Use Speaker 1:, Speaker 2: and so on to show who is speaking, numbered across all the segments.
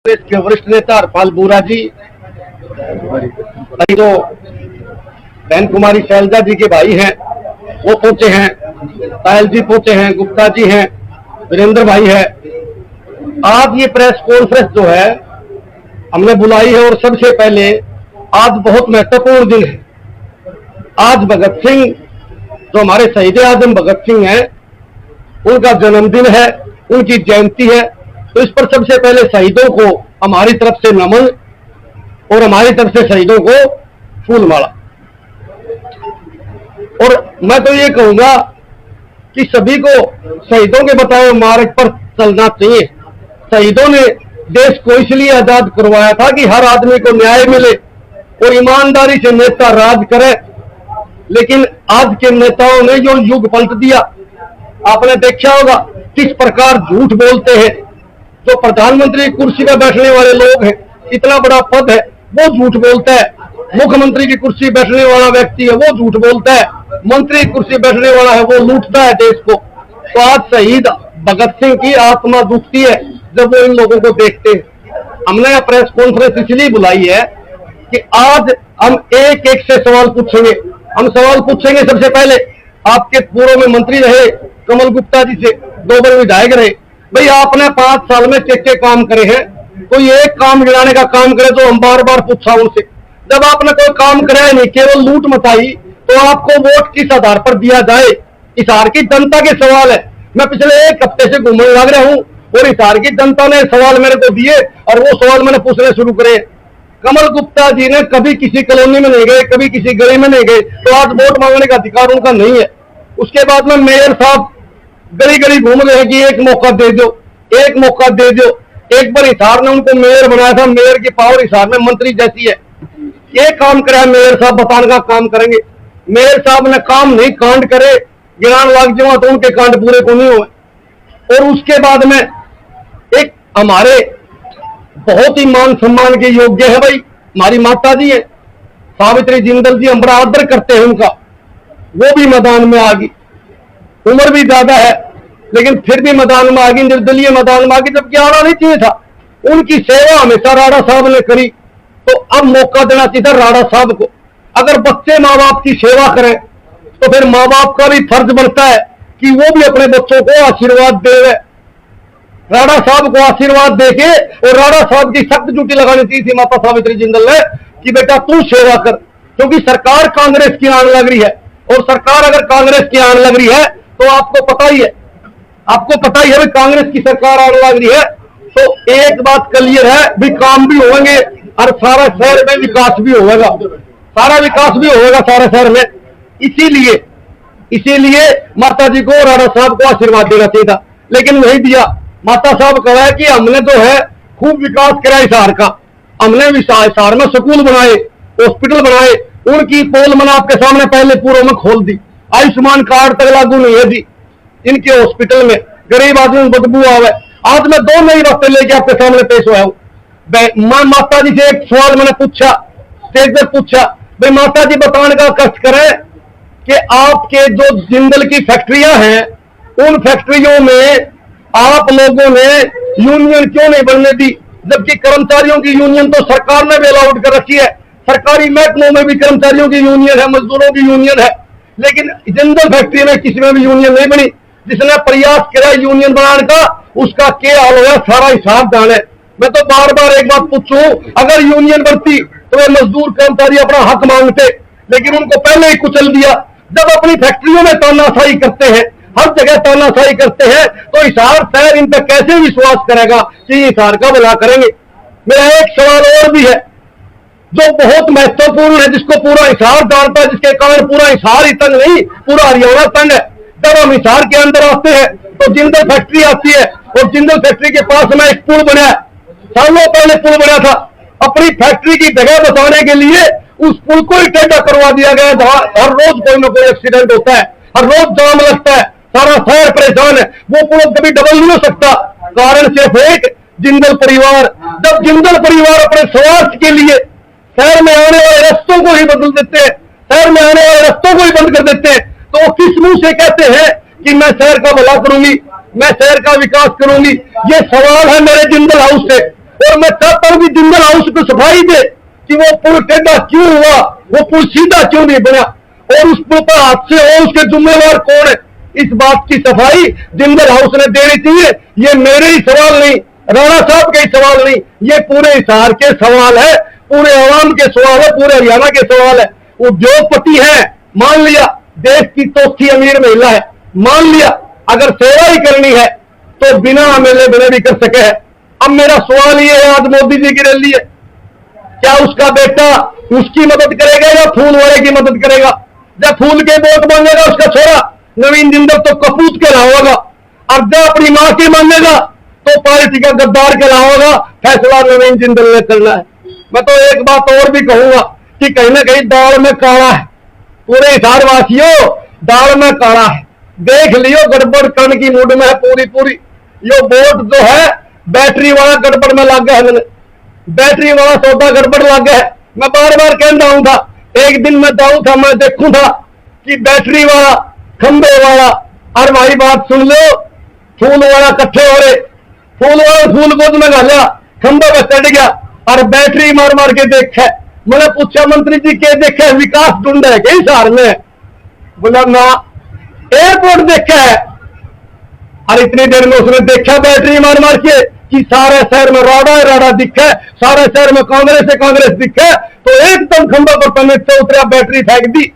Speaker 1: कांग्रेस के वरिष्ठ नेता हरपाल बूरा जी, अभी तो बहन कुमारी शैलजा जी के भाई हैं वो पहुंचे हैं, पायल जी पहुंचे हैं, गुप्ता जी हैं, वीरेंद्र भाई है। आज ये प्रेस कॉन्फ्रेंस जो है हमने बुलाई है, और सबसे पहले आज बहुत महत्वपूर्ण दिन है। आज भगत सिंह, जो हमारे शहीद आजम भगत सिंह हैं, उनका जन्मदिन है, उनकी जयंती है। तो इस पर सबसे पहले शहीदों को हमारी तरफ से नमन और हमारी तरफ से शहीदों को फूलमाला। और मैं तो ये कहूंगा कि सभी को शहीदों के बताए मार्ग पर चलना चाहिए। शहीदों ने देश को इसलिए आजाद करवाया था कि हर आदमी को न्याय मिले और ईमानदारी से नेता राज करे। लेकिन आज के नेताओं ने जो युग पलट दिया, आपने देखा होगा किस प्रकार झूठ बोलते हैं। जो प्रधानमंत्री की कुर्सी पर बैठने वाले लोग हैं, इतना बड़ा पद है, वो झूठ बोलता है। मुख्यमंत्री की कुर्सी बैठने वाला व्यक्ति है, वो झूठ बोलता है। मंत्री की कुर्सी बैठने वाला है, वो लूटता है देश को। तो आज शहीद भगत सिंह की आत्मा दुखती है जब वो इन लोगों को देखते हैं। हमने यह प्रेस कॉन्फ्रेंस इसलिए बुलाई है कि आज हम एक एक से सवाल पूछेंगे। हम सवाल पूछेंगे सबसे पहले आपके पूर्व में मंत्री रहे कमल गुप्ता जी से, 2 बार विधायक रहे। भाई आपने 5 साल में क्या काम करे हैं? कोई एक काम गिनाने का काम करे तो हम बार बार पूछा उनसे। जब आपने कोई काम कराया नहीं, केवल लूट मचाई, तो आपको वोट किस आधार पर दिया जाए? हिसार की जनता के सवाल है। मैं पिछले 1 हफ्ते से घूमने लग रहा हूं और हिसार की जनता ने सवाल मेरे को दिए और वो सवाल मैंने पूछने शुरू करे। कमल गुप्ता जी ने कभी किसी कॉलोनी में नहीं गए, कभी किसी गली में नहीं गए, तो आज वोट मांगने का अधिकार उनका नहीं है। उसके बाद में मेयर साहब गली गली घूम रहे हैं कि एक मौका दे दो, एक मौका दे दो। एक बार हिसार ने उनको मेयर बनाया था, मेयर की पावर हिसार में मंत्री जैसी है। ये काम करे मेयर साहब, बताने का काम करेंगे। मेयर साहब ने काम नहीं, कांड करे, गिरान लाग जाओ तो उनके कांड पूरे को नहीं हुए। और उसके बाद में एक हमारे बहुत ही मान सम्मान के योग्य है, भाई हमारी माता जी है सावित्री जिंदल जी, हम बड़ा आदर करते हैं उनका। वो भी मैदान में आ गई, उम्र भी ज्यादा है लेकिन फिर भी मैदान में आ गई, निर्दलीय मैदान में आ गई, जबकि आना नहीं चाहिए था। उनकी सेवा हमेशा राणा साहब ने करी, तो अब मौका देना चाहिए राणा साहब को। अगर बच्चे माँ बाप की सेवा करें तो फिर माँ बाप का भी फर्ज बनता है कि वो भी अपने बच्चों को आशीर्वाद देवे। राणा साहब को आशीर्वाद देके और राणा साहब की सख्त ड्यूटी लगानी चाहिए थी माता सावित्री जिंदल ने कि बेटा तू सेवा कर, क्योंकि सरकार कांग्रेस की आने लग रही है। और सरकार अगर कांग्रेस की आने लग रही है तो आपको पता ही है, आपको पता ही है भाई कांग्रेस की सरकार आने लग रही है। तो एक बात क्लियर है भी, काम भी होंगे और सारा शहर में विकास भी होगा, सारा विकास भी होगा सारे शहर में। इसीलिए माता जी को राणा साहब को आशीर्वाद देना चाहिए था, लेकिन नहीं दिया। माता साहब कहा है कि हमने तो है खूब विकास करा हिसार का, हमने हिसार में स्कूल बनाए, हॉस्पिटल बनाए, उनकी पोल मैंने आपके सामने पहले पूर्व में खोल दी। आयुष्मान कार्ड तक लागू नहीं है जी इनके हॉस्पिटल में, गरीब आदमी में बदबू आवे। आज मैं 2 नई बातें लेके आपके सामने पेश हुआ हूं। मैं माता जी से एक सवाल मैंने पूछा, स्टेज पर पूछा, भाई माता जी बताने का कष्ट करें कि आपके जो जिंदल की फैक्ट्रियां हैं, उन फैक्ट्रियों में आप लोगों ने यूनियन क्यों नहीं बनने दी? जबकि कर्मचारियों की यूनियन तो सरकार ने बेल आउट कर रखी है। सरकारी महकमों में भी कर्मचारियों की यूनियन है, मजदूरों की यूनियन है, लेकिन जिंदल फैक्ट्री में किसी में भी यूनियन नहीं बनी। जिसने प्रयास किया यूनियन बनाने का, उसका क्या हाल होगा सारा हिसाब जाने। मैं तो बार बार एक बात पूछूं, अगर यूनियन बनती तो वे मजदूर कर्मचारी अपना हक मांगते, लेकिन उनको पहले ही कुचल दिया। जब अपनी फैक्ट्रियों में तानाशाही करते हैं, हर जगह तानाशाही करते हैं, तो हिसार शहर इन पर कैसे विश्वास करेगा कि हिसार का भला करेंगे? मेरा एक सवाल और भी है जो बहुत महत्वपूर्ण है, जिसको पूरा हिसार जानता है, जिसके कारण पूरा हिसार ही तंग नहीं, पूरा हरियाणा तंग है। जब हम हिसार के अंदर आते हैं तो जिंदल फैक्ट्री आती है, और जिंदल फैक्ट्री के पास में एक पुल बना है, सालों पहले पुल बना था। अपनी फैक्ट्री की जगह बचाने के लिए उस पुल को ही टेढ़ा करवा दिया गया, जहां हर रोज कोई ना कोई एक्सीडेंट होता है, हर रोज जाम लगता है, सारा शहर परेशान है। वो पुल कभी डबल नहीं हो सकता, कारण सिर्फ एक, जिंदल परिवार। जब जिंदल परिवार अपने स्वार्थ के लिए शहर में आने वाले रास्तों को ही बदल देते हैं, शहर में आने वाले रास्तों को ही बंद कर देते हैं, तो वो किस मुंह से कहते हैं कि मैं शहर का भला करूंगी, मैं शहर का विकास करूंगी? ये सवाल है मेरे जिंदल हाउस से। और मैं चाहता हूं कि जिंदल हाउस को सफाई दे कि वो पुल टेढ़ा क्यों हुआ, वो पुल सीधा क्यों नहीं बना, और उस पुल पर हादसे हो उसके जिम्मेवार कौन है। इस बात की सफाई जिंदल हाउस ने देनी चाहिए। ये मेरे ही सवाल नहीं, राणा साहब के ही सवाल नहीं, ये पूरे हिसार के सवाल है, पूरे अवाम के सवाल है, पूरे हरियाणा के सवाल है। उद्योगपति है, मान लिया देश की चौथी अमीर महिला है, मान लिया अगर सेवा ही करनी है तो बिना एमएलए बने भी कर सके है। अब मेरा सवाल ये है, आज मोदी जी की रैली है, क्या उसका बेटा उसकी मदद करेगा या फूल वाले की मदद करेगा? जब फूल के वोट मांगेगा उसका छोरा नवीन जिंदल तो कपूत के होगा, और जब अपनी मां की मांगेगा तो पार्टी का गद्दार के होगा। फैसला नवीन जिंदल ने करना है। मैं तो एक बात और भी कहूंगा कि कहीं ना कहीं दाल में काला है, पूरे हिसार वासियों दाल में काला है, देख लियो गड़बड़ करने की मूड में है पूरी। ये वोट जो है बैटरी वाला गड़बड़ में लग गया है, बैटरी वाला सौदा गड़बड़ लग गया है। मैं बार बार कह रहा हूं था, एक दिन मैं जाऊं था, मैं देखूं था कि बैटरी वाला खंबे वाला, और भाई बात सुन लो, फूल वाला इकट्ठे हो रहे, फूल वाला फूल गोद में डाला, खंबे पर चढ़ गया और बैटरी मार मार के देखा। मैंने पूछा मंत्री जी के देखा, विकास ढूंढ है कई साल में? बोला ना, एयरपोर्ट देखा है। और इतनी देर में उसने देखा बैटरी मार मार के कि सारे शहर में राडा दिखा, सारे शहर में कांग्रेस दिखा, तो एकदम खंबा पर तमित से उतरा, बैटरी फेंक दी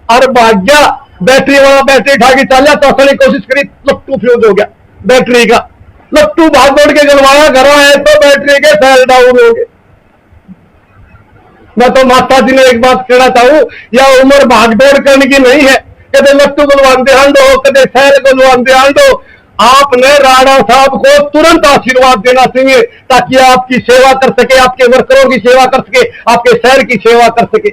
Speaker 1: और भाग गया। बैटरी वाला बैटरी उठा के चला तो असली कोशिश करी, लट्टू फ्यूज हो गया बैटरी का, लट्टू भाग दौड़ के गलवाया, घर आए तो बैटरी के सेल डाउन हो गए। मैं तो माता जी ने एक बात कहना चाहूं, यह उम्र भागदौड़ करने की नहीं है, कदे लट्टू गुलवान ध्यान दो, कदे सैर गुलवान ध्यान दो। आपने राणा साहब को तुरंत आशीर्वाद देना चाहिए ताकि आपकी सेवा कर सके, आपके वर्करों की सेवा कर सके, आपके शहर की सेवा कर सके।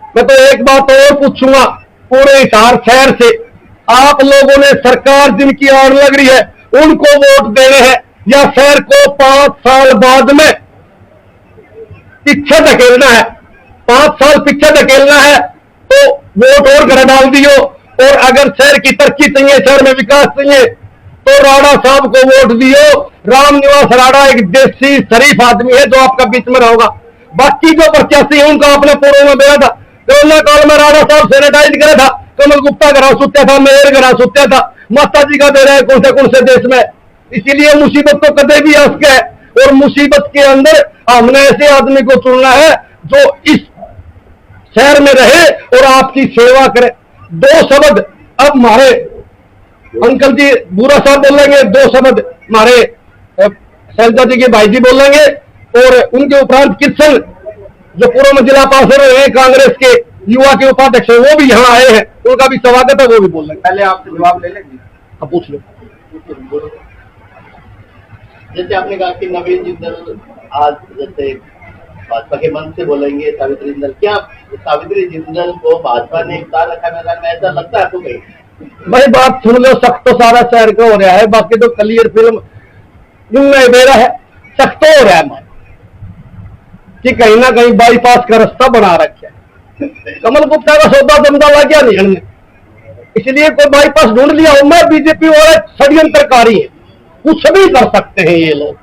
Speaker 1: मैं तो एक बात और पूछूंगा पूरे हिसार शहर से, आप लोगों ने सरकार जिनकी आड़ लग रही है उनको वोट देने हैं या शहर को 5 साल बाद में पीछे धकेलना है? 5 साल पीछे धकेलना है तो वोट और घर डाल दियो, और अगर शहर की तरक्की चाहिए, शहर में विकास चाहिए तो राणा साहब को वोट दियो। रामनिवास राणा एक देसी शरीफ आदमी है जो आपका बीच में रहोगा। बाकी जो प्रत्याशी है उनका आपने पूर्व में दिया था, कोरोना काल में राणा साहब सैनिटाइज करा था, कमल गुप्ता घरा सुत्या था, मेयर घरा सुत्या था, माता जी का दे रहे हैं कौन से देश में। इसीलिए मुसीबत तो कदे भी आ सके, और मुसीबत के अंदर हमने ऐसे आदमी को चुनना है जो इस शहर में रहे और आपकी सेवा करे। 2 शब्द अब हमारे अंकल जी बूरा साहब बोलेंगे, 2 शब्द हमारे शैलजा जी के भाई जी बोलेंगे, और उनके उपरांत किशन जो पूर्व में जिला पार्षद रहे कांग्रेस के युवा के उपाध्यक्ष है, वो भी यहाँ आए हैं, उनका भी स्वागत है, वो भी बोलेंगे।
Speaker 2: पहले आपसे जवाब ले लेंगे,
Speaker 1: अब पूछ लो।
Speaker 2: जैसे आपने कहा कि नवीन जिंदल आज जैसे भाजपा के मंच से बोलेंगे सावित्री जिंदल, क्या सावित्री जिंदल को भाजपा ने उतार रखा मैदान में, ऐसा लगता है आपको? कहीं
Speaker 1: भाई बात सुन लो, सख्त तो सारा शहर का हो रहा है, बाकी तो क्लियर फिल्म नहीं दे रहा है, सख्त तो हो रहा है कि कहीं ना कहीं बाईपास का रास्ता बना रखा है। कमल गुप्ता का सौदा दमदा लग गया नहीं हमने, इसलिए कोई बाईपास ढूंढ लिया हो। मैं बीजेपी वाले षड्यंत्रकारी है, कुछ भी कर सकते हैं ये लोग।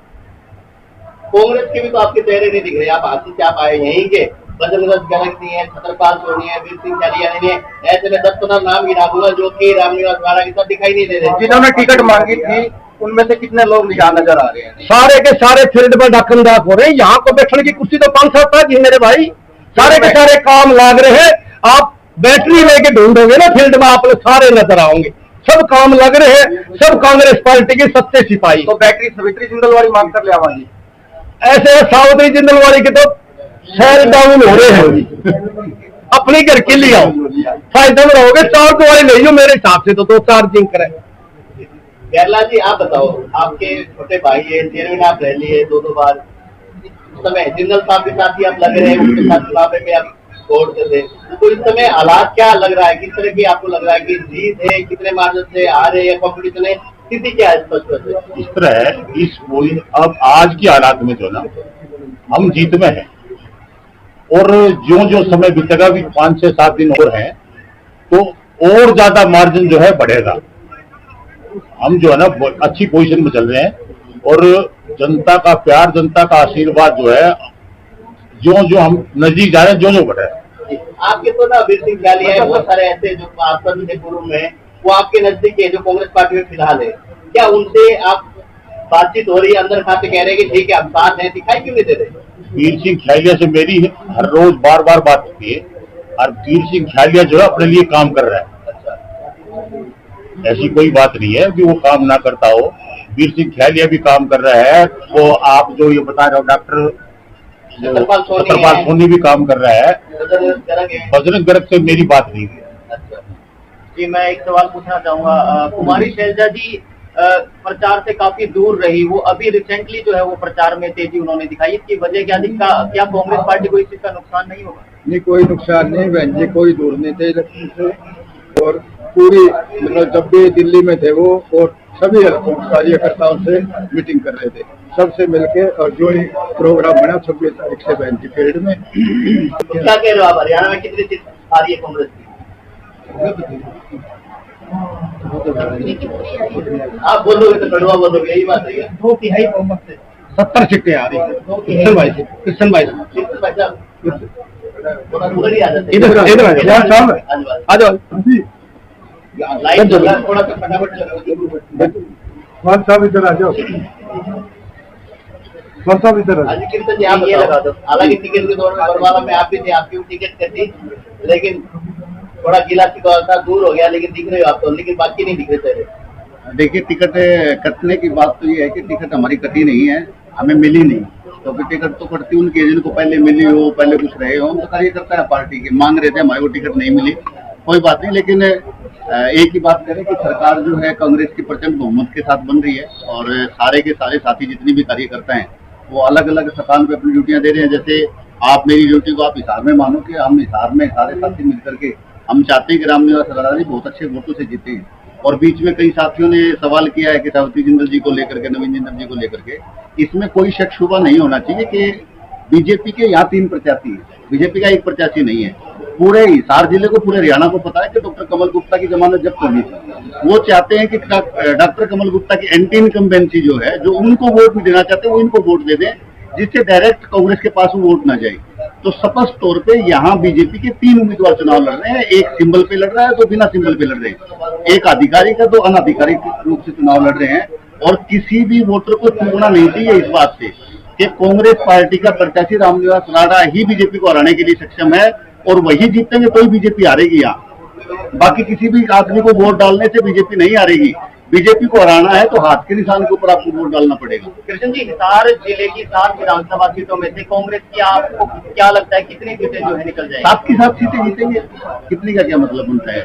Speaker 2: कांग्रेस के भी तो आपके चेहरे नहीं दिख रहे, आप आशीष चाप आए यहीं के, बजरंग गैलेक्सी है, छतरपाल सोनी है, वीर सिंह चालियानी ने, ऐसे में 10-15 नाम गिना दूंगा जो कि रामनिवास राणा की सब दिखाई नहीं दे रहे।
Speaker 3: जिन्होंने टिकट मांगी थी उनमें से कितने लोग निशान नजर आ रहे हैं?
Speaker 1: सारे के सारे फील्ड में डाकमदाक हो रहे हैं। यहाँ को बैठने की कुर्सी तो 5-7 था जी मेरे भाई, सारे के सारे काम लाग रहे हैं। आप बैटरी लेके ढूंढोगे ना फील्ड में, आप लोग सारे नजर आओगे, सब काम लग रहे हैं, सब कांग्रेस पार्टी के सच्चे सिपाही।
Speaker 3: तो बैटरी सावित्री जिंदल वाली मांग कर ले आवाजी,
Speaker 1: ऐसे सावित्री जिंदल वाली के तो शेयर डाउन हो रहे हैं। अपनी घर के लिए आओ, फायदे में रहोगे। 4 वाली ले लो मेरे हिसाब से तो 2-4 जिंक करें।
Speaker 2: गहरला जी आप बताओ, आपके छोटे भाई है, चेयरमैन आप रह लिए 2 बार, उस समय जिंदल साहब के साथ ही आप लग रहे हैं, उनके साथ चुनाव पे आप वोट देते, तो इस समय हालात क्या लग रहा है, किस तरह की आपको लग रहा है कि जीत है, कितने मार्जिन से आ रहे हैं, कॉम्पिटिशन है, स्थिति क्या है?
Speaker 4: इस तरह है, इस अब आज की हालात में जो ना हम जीत में हैं, और जो समय बीतेगा भी 5 से 7 दिन और हैं, तो और ज्यादा मार्जिन जो है बढ़ेगा। हम जो है ना अच्छी पोजीशन में चल रहे हैं, और जनता का प्यार, जनता का आशीर्वाद जो है, जो जो हम नजदीक जा रहे हैं, जो बढ़ रहा है।
Speaker 2: आपके तो ना वीर सिंह ख्यालिया है, बहुत सारे ऐसे जो पार्षद थे पूर्व में, वो आपके नजदीक है, जो कांग्रेस पार्टी में फिलहाल है, क्या उनसे आप बातचीत हो रही है, अंदर खाते कह रहे हैं कि ठीक है हम साथ हैं, दिखाई क्यों नहीं दे रहे?
Speaker 4: वीर सिंह ख्यालिया से मेरी हर रोज बार बार बात होती है, और वीर सिंह ख्यालिया जो है अपने लिए काम कर रहा है। ऐसी कोई बात नहीं है कि वो काम ना करता हो। वीर सिंह ख्यालिया भी काम कर रहा है। वो आप जो ये बता रहे हो डॉक्टर सत्रपाल सोनी भी काम कर रहा है। बजरंग गर्ग से मेरी बात नहीं है।
Speaker 3: जी, मैं एक सवाल पूछना चाहूंगा। कुमारी शैलजा जी प्रचार से काफी दूर रही, वो अभी रिसेंटली जो है वो प्रचार में तेजी उन्होंने दिखाई, इसकी वजह क्या थी? क्या कांग्रेस पार्टी को इस चीज का नुकसान नहीं होगा?
Speaker 5: नहीं, कोई नुकसान नहीं, बहन जी कोई दूर नहीं थे इलेक्शन से। और पूरी मतलब जब भी दिल्ली में थे वो, और सभी कार्यकर्ताओं से मीटिंग कर रहे थे, सबसे मिलके, और जो ही प्रोग्राम बना 26 तारीख से बहन जी फील्ड में।
Speaker 2: क्या कह रहे हो आप? हरियाणा में कितनी सीट आ रही है कांग्रेस की? आप बोलोगे तो कड़वा बोलोगे, यही बात है।
Speaker 3: 2/3 बहुमत से
Speaker 1: 70 सीटें आ रही है। कृष्ण भाई इधर आ जाओ।
Speaker 2: लाइट थोड़ा सा फटाफट
Speaker 5: साहब इधर आ जाओ, साहब इधर आ जाओ।
Speaker 2: कीर्तन जी आप ये लगा दो। हालांकि टिकट के दौर में बरवाला में आप भी थे, आपकी टिकट कटी, लेकिन थोड़ा गीला था, दूर हो गया, लेकिन दिख रहे हो आप तो, लेकिन बाकी नहीं दिख रहे थे।
Speaker 6: देखिए, टिकट कटने की बात तो ये है कि टिकट हमारी कटी नहीं है, हमें मिली नहीं। तो फिर टिकट तो कटती उनकी है जिनको पहले मिली हो, पहले कुछ रहे हो। हम तो कार्यकर्ता है पार्टी के, मांग रहे थे, हमारे को टिकट नहीं मिली, कोई बात नहीं। लेकिन एक ही बात करें कि सरकार जो है कांग्रेस की प्रचंड बहुमत के साथ बन रही है, और सारे के सारे साथी जितने भी कार्यकर्ता हैं वो अलग अलग स्थान पे अपनी ड्यूटियां दे रहे हैं। जैसे आप मेरी ड्यूटी को आप हिसार में मानो कि हम हिसार में सारे साथी मिलकर के हम चाहते हैं कि रामनिवास राणा जी बहुत अच्छे वोटों से जीते हैं। और बीच में कई साथियों ने सवाल किया है कि सावित्री जिंदल जी को लेकर के, नवीन जिंदल जी को लेकर के, इसमें कोई शक शुबा नहीं होना चाहिए कि बीजेपी के यहाँ 3 प्रत्याशी है, बीजेपी का एक प्रत्याशी नहीं है। पूरे हिसार जिले को, पूरे हरियाणा को पता है कि डॉक्टर कमल गुप्ता की जमानत जब्त होनी थी। वो चाहते हैं कि डॉक्टर कमल गुप्ता की एंटी इनकम्बेंसी जो है, जो उनको वोट नहीं देना चाहते, वो इनको वोट दे दें, जिससे डायरेक्ट कांग्रेस के पास वो वोट ना जाए। तो स्पष्ट तौर पे यहाँ बीजेपी के 3 उम्मीदवार चुनाव लड़ रहे हैं। एक सिंबल पे लड़ रहा है, 2 बिना सिंबल पे लड़ रहे हैं, एक आधिकारिक है, 2 अनाधिकारिक रूप से चुनाव लड़ रहे हैं। और किसी भी वोटर को चूकना नहीं चाहिए इस बात से कि कांग्रेस पार्टी का प्रत्याशी रामनिवास राणा ही बीजेपी को हराने के लिए सक्षम है, और वही जीतेंगे तो ही बीजेपी हारेगी। यहाँ बाकी किसी भी आदमी को वोट डालने से बीजेपी नहीं हारेगी। बीजेपी को हराना है तो हाथ के निशान के ऊपर आपको वोट डालना पड़ेगा।
Speaker 3: कृष्ण जी, हिसार जिले की 7 विधानसभा सीटों में से कांग्रेस की आपको क्या लगता है कितनी सीटें जो है निकल जाएंगी?
Speaker 6: 7 की 7 सीटें जीतेंगे, कितनी का क्या मतलब बनता है?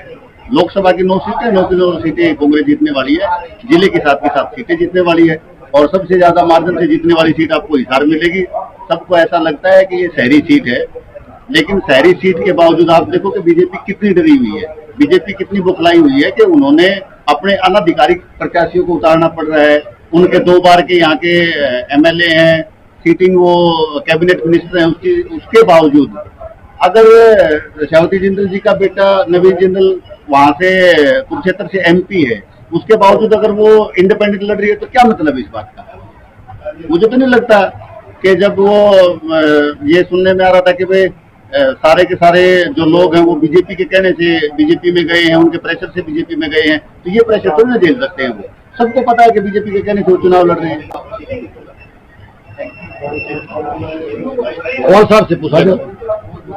Speaker 6: लोकसभा की 9 सीटें, 9 की 9 सीटें कांग्रेस जीतने वाली है, जिले की 7 की 7 सीटें जीतने वाली है, और सबसे ज्यादा मार्जिन से जीतने वाली सीट आपको हिसार मिलेगी। सबको ऐसा लगता है कि ये शहरी सीट है, लेकिन शहरी सीट के बावजूद आप देखो कि बीजेपी कितनी डरी हुई है, बीजेपी कितनी बुखलाई हुई है कि उन्होंने अपने अनाधिकारिक प्रत्याशियों को उतारना पड़ रहा है। उनके 2 बार के यहाँ के एमएलए हैं, सीटिंग वो कैबिनेट मिनिस्टर हैं, उसके बावजूद अगर सावित्री जिंदल जी का बेटा नवीन जिंदल वहां से कुरुक्षेत्र से एमपी है, उसके बावजूद अगर वो इंडिपेंडेंट लड़ रही है तो क्या मतलब इस बात का? मुझे तो नहीं लगता कि जब वो ये सुनने में आ रहा था कि भाई सारे के सारे जो लोग हैं वो बीजेपी के कहने से बीजेपी में गए हैं, उनके प्रेशर से बीजेपी में गए हैं, तो ये प्रेशर तो नहीं झेल सकते हैं। वो सबको पता है कि बीजेपी के कहने से वो चुनाव लड़ रहे हैं।
Speaker 1: और साहब से पूछा जाओ,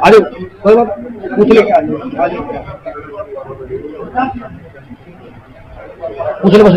Speaker 1: अरे पूछ ले, पूछ ले बस।